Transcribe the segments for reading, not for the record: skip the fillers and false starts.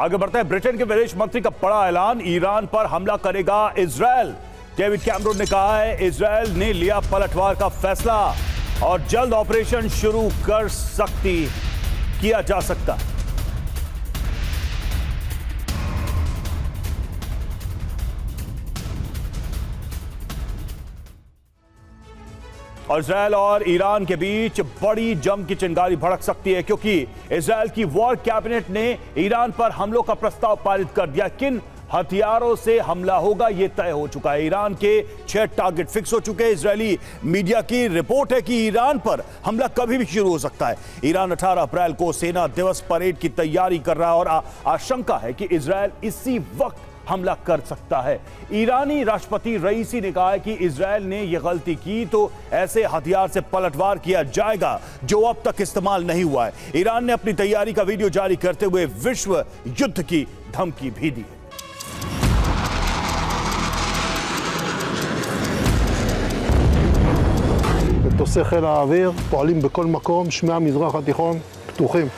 आगे बढ़ते हैं। ब्रिटेन के विदेश मंत्री का बड़ा ऐलान, ईरान पर हमला करेगा इजरायल। डेविड कैमरून ने कहा है इजरायल ने लिया पलटवार का फैसला और जल्द ऑपरेशन शुरू किया जा सकता। और इजरायल और ईरान के बीच बड़ी जंग की चिंगारी भड़क सकती है, क्योंकि इजरायल की वॉर कैबिनेट ने ईरान पर हमलों का प्रस्ताव पारित कर दिया। किन हथियारों से हमला होगा यह तय हो चुका है। ईरान के 6 टारगेट फिक्स हो चुके हैं। इजरायली मीडिया की रिपोर्ट है कि ईरान पर हमला कभी भी शुरू हो सकता है। ईरान 18 अप्रैल को सेना दिवस परेड की तैयारी कर रहा है और आशंका है कि इजरायल इसी वक्त हमला कर सकता है। ईरानी राष्ट्रपति रईसी ने कहा है कि इजरायल ने यह गलती की तो ऐसे हथियार से पलटवार किया जाएगा जो अब तक इस्तेमाल नहीं हुआ है। ईरान ने अपनी तैयारी का वीडियो जारी करते हुए विश्व युद्ध की धमकी भी दी है। מטוסי חיל האוויר פועלים בכל מקום, שמי המזרח התיכון פתוחים.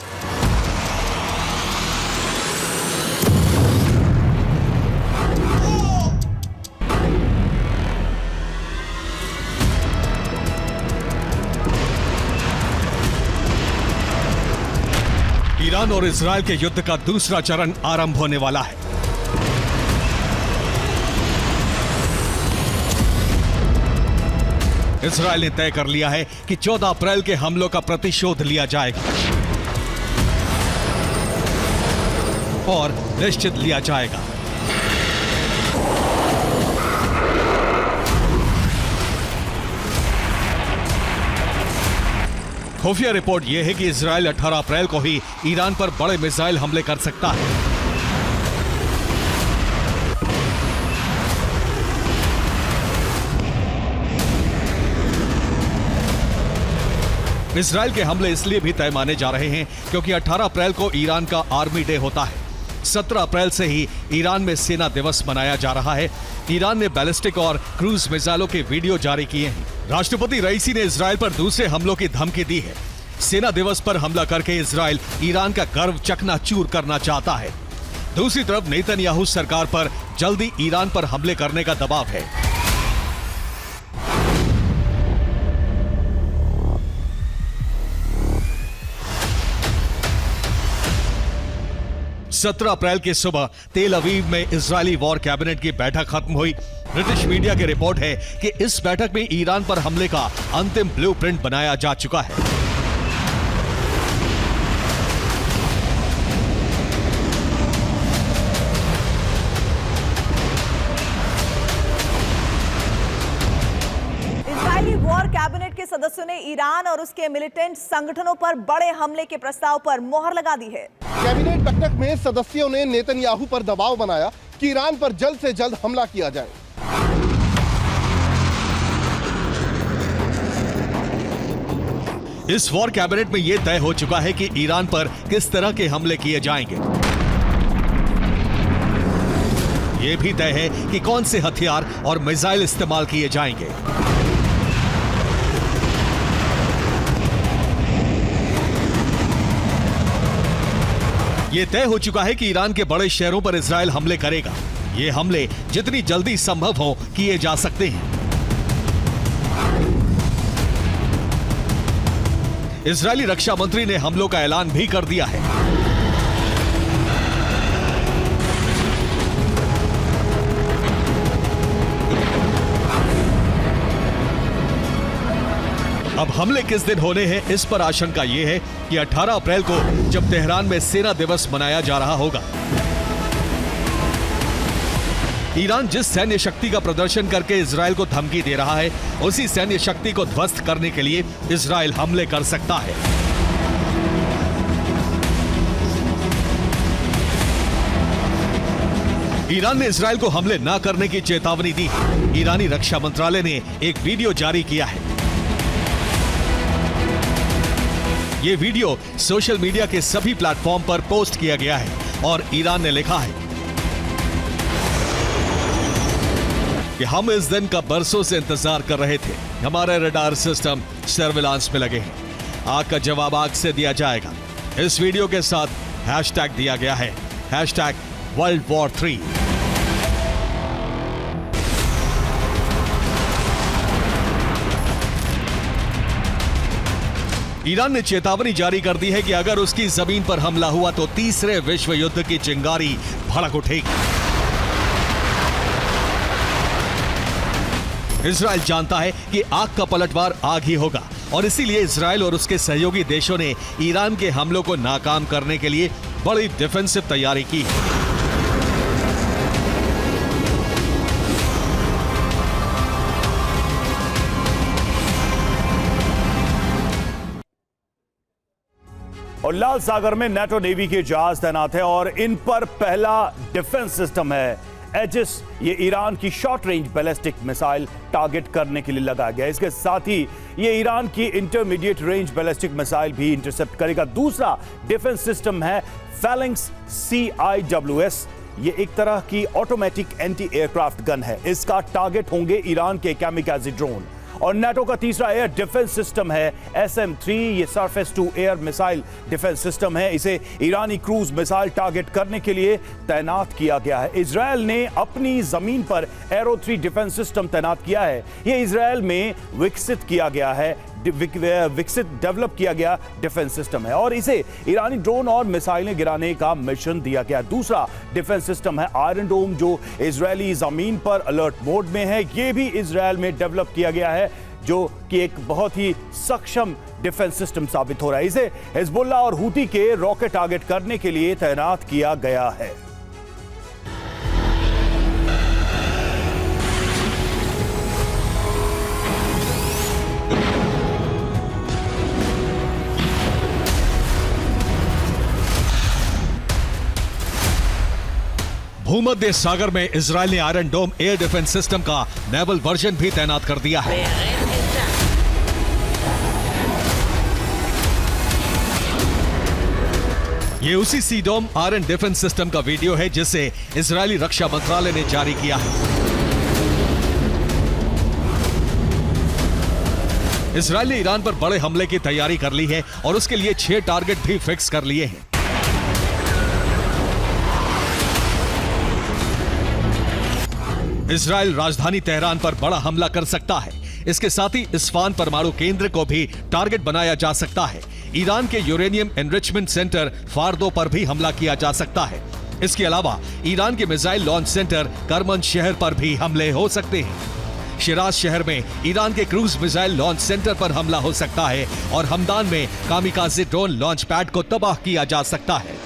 ईरान और इजरायल के युद्ध का दूसरा चरण आरंभ होने वाला है। इजरायल ने तय कर लिया है कि 14 अप्रैल के हमलों का प्रतिशोध लिया जाएगा और निश्चित लिया जाएगा। खुफिया रिपोर्ट यह है कि इजरायल 18 अप्रैल को ही ईरान पर बड़े मिसाइल हमले कर सकता है। इजरायल के हमले इसलिए भी तय माने जा रहे हैं क्योंकि 18 अप्रैल को ईरान का आर्मी डे होता है। 17 अप्रैल से ही ईरान में सेना दिवस मनाया जा रहा है। ईरान ने बैलिस्टिक और क्रूज मिसाइलों के वीडियो जारी किए हैं। राष्ट्रपति रईसी ने इजरायल पर दूसरे हमलों की धमकी दी है। सेना दिवस पर हमला करके इजरायल ईरान का गर्व चकनाचूर करना चाहता है। दूसरी तरफ नेतन्याहू सरकार पर जल्दी ईरान पर हमले करने का दबाव है। 17 अप्रैल की सुबह तेल अवीव में इजरायली वॉर कैबिनेट की बैठक खत्म हुई। ब्रिटिश मीडिया की रिपोर्ट है कि इस बैठक में ईरान पर हमले का अंतिम ब्लूप्रिंट बनाया जा चुका है। इजरायली वॉर कैबिनेट के सदस्यों ने ईरान और उसके मिलिटेंट संगठनों पर बड़े हमले के प्रस्ताव पर मोहर लगा दी है। कैबिनेट बैठक में सदस्यों ने नेतन्याहू पर दबाव बनाया कि ईरान पर जल्द से जल्द हमला किया जाए। इस वॉर कैबिनेट में यह तय हो चुका है कि ईरान पर किस तरह के हमले किए जाएंगे। यह भी तय है कि कौन से हथियार और मिसाइल इस्तेमाल किए जाएंगे। यह तय हो चुका है कि ईरान के बड़े शहरों पर इजरायल हमले करेगा। ये हमले जितनी जल्दी संभव हो किए जा सकते हैं। इजरायली रक्षा मंत्री ने हमलों का ऐलान भी कर दिया है। अब हमले किस दिन होने हैं, इस पर आशंका यह है कि 18 अप्रैल को जब तेहरान में सेना दिवस मनाया जा रहा होगा, ईरान जिस सैन्य शक्ति का प्रदर्शन करके इजरायल को धमकी दे रहा है, उसी सैन्य शक्ति को ध्वस्त करने के लिए इजरायल हमले कर सकता है। ईरान ने इजरायल को हमले न करने की चेतावनी दी। ईरानी रक्षा मंत्रालय ने एक वीडियो जारी किया है। यह वीडियो सोशल मीडिया के सभी प्लेटफॉर्म पर पोस्ट किया गया है और ईरान ने लिखा है कि हम इस दिन का बरसों से इंतजार कर रहे थे। हमारे रडार सिस्टम सर्विलांस में लगे हैं। आग का जवाब आग से दिया जाएगा। इस वीडियो के साथ हैशटैग दिया गया है #WorldWar3। ईरान ने चेतावनी जारी कर दी है कि अगर उसकी जमीन पर हमला हुआ तो तीसरे विश्व युद्ध की चिंगारी भड़क उठेगी। इजराइल जानता है कि आग का पलटवार आग ही होगा और इसीलिए इजराइल और उसके सहयोगी देशों ने ईरान के हमलों को नाकाम करने के लिए बड़ी डिफेंसिव तैयारी की है। और लाल सागर में नेटो नेवी के जहाज तैनात है और इन पर पहला डिफेंस सिस्टम है एजिस। ये ईरान की short range ballistic missile target करने के लिए लगाया गया। इसके साथ ही ये ईरान की इंटरमीडिएट रेंज बैलिस्टिक मिसाइल भी इंटरसेप्ट करेगा। दूसरा डिफेंस सिस्टम है फैलेंक्स CIWS। ये एक तरह की ऑटोमेटिक एंटी एयरक्राफ्ट गन है। इसका टारगेट होंगे ईरान के कैमिकाज़ी ड्रोन। और नेटो का तीसरा एयर डिफेंस सिस्टम है SM-3। ये surface to air missile defence system है। इसे ईरानी क्रूज मिसाइल टारगेट करने के लिए तैनात किया गया है। इजरायल ने अपनी जमीन पर एरो 3 डिफेंस सिस्टम तैनात किया है। ये इजरायल में विकसित किया गया है, डेवलप किया गया डिफेंस सिस्टम है और इसे ईरानी ड्रोन और मिसाइलें गिराने का मिशन दिया गया। दूसरा डिफेंस सिस्टम है आयरन डोम, जो इजरायली जमीन पर अलर्ट मोड में है। यह भी इजरायल में डेवलप किया गया है, जो कि एक बहुत ही सक्षम डिफेंस सिस्टम साबित हो रहा है। इसे हिजबुल्लाह और हूती के रॉकेट टारगेट करने के लिए तैनात किया गया है। भूमध्य सागर में इजरायल ने आयरन डोम एयर डिफेंस सिस्टम का नेवल वर्जन भी तैनात कर दिया है। ये उसी सी डोम आयरन डिफेंस सिस्टम का वीडियो है जिसे इजरायली रक्षा मंत्रालय ने जारी किया है। इजरायल ने ईरान पर बड़े हमले की तैयारी कर ली है और उसके लिए 6 टारगेट भी फिक्स कर लिए हैं। इजरायल राजधानी तेहरान पर बड़ा हमला कर सकता है। इसके साथ ही इस्फान परमाणु केंद्र को भी टारगेट बनाया जा सकता है। ईरान के यूरेनियम एनरिचमेंट सेंटर फार्दो पर भी हमला किया जा सकता है। इसके अलावा ईरान के मिसाइल लॉन्च सेंटर करमन शहर पर भी हमले हो सकते हैं। शिराज शहर में ईरान के क्रूज मिसाइल लॉन्च सेंटर पर हमला हो सकता है और हमदान में कामिकाज़े ड्रोन लॉन्च पैड को तबाह किया जा सकता है।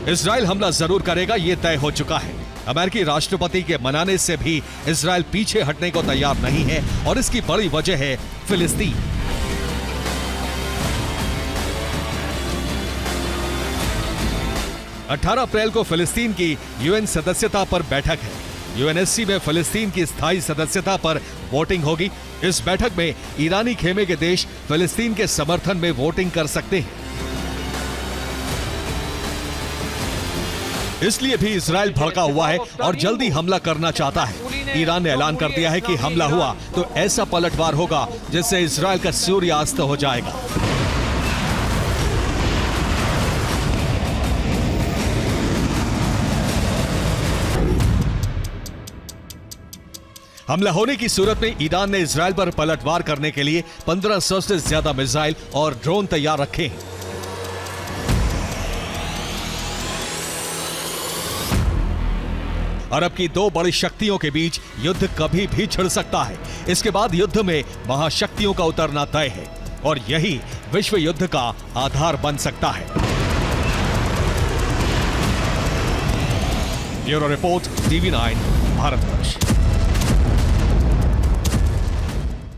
इजरायल हमला जरूर करेगा, यह तय हो चुका है। अमेरिकी राष्ट्रपति के मनाने से भी इजरायल पीछे हटने को तैयार नहीं है और इसकी बड़ी वजह है फिलिस्तीन। अठारह अप्रैल को फिलिस्तीन की UN सदस्यता पर बैठक है। UNSC में फिलिस्तीन की स्थायी सदस्यता पर वोटिंग होगी। इस बैठक में ईरानी खेमे के देश फिलिस्तीन के समर्थन में वोटिंग कर सकते हैं। इसलिए भी इजरायल भड़का हुआ है और जल्दी हमला करना चाहता है। ईरान ने ऐलान कर दिया है कि हमला हुआ तो ऐसा पलटवार होगा जिससे इजरायल का सूर्यास्त हो जाएगा। हमला होने की सूरत में ईरान ने इजरायल पर पलटवार करने के लिए 1500 से ज्यादा मिसाइल और ड्रोन तैयार रखे हैं। अरब की 2 बड़ी शक्तियों के बीच युद्ध कभी भी छिड़ सकता है। इसके बाद युद्ध में महाशक्तियों का उतरना तय है और यही विश्व युद्ध का आधार बन सकता है। Bureau report, TV9 Bharatvarsh.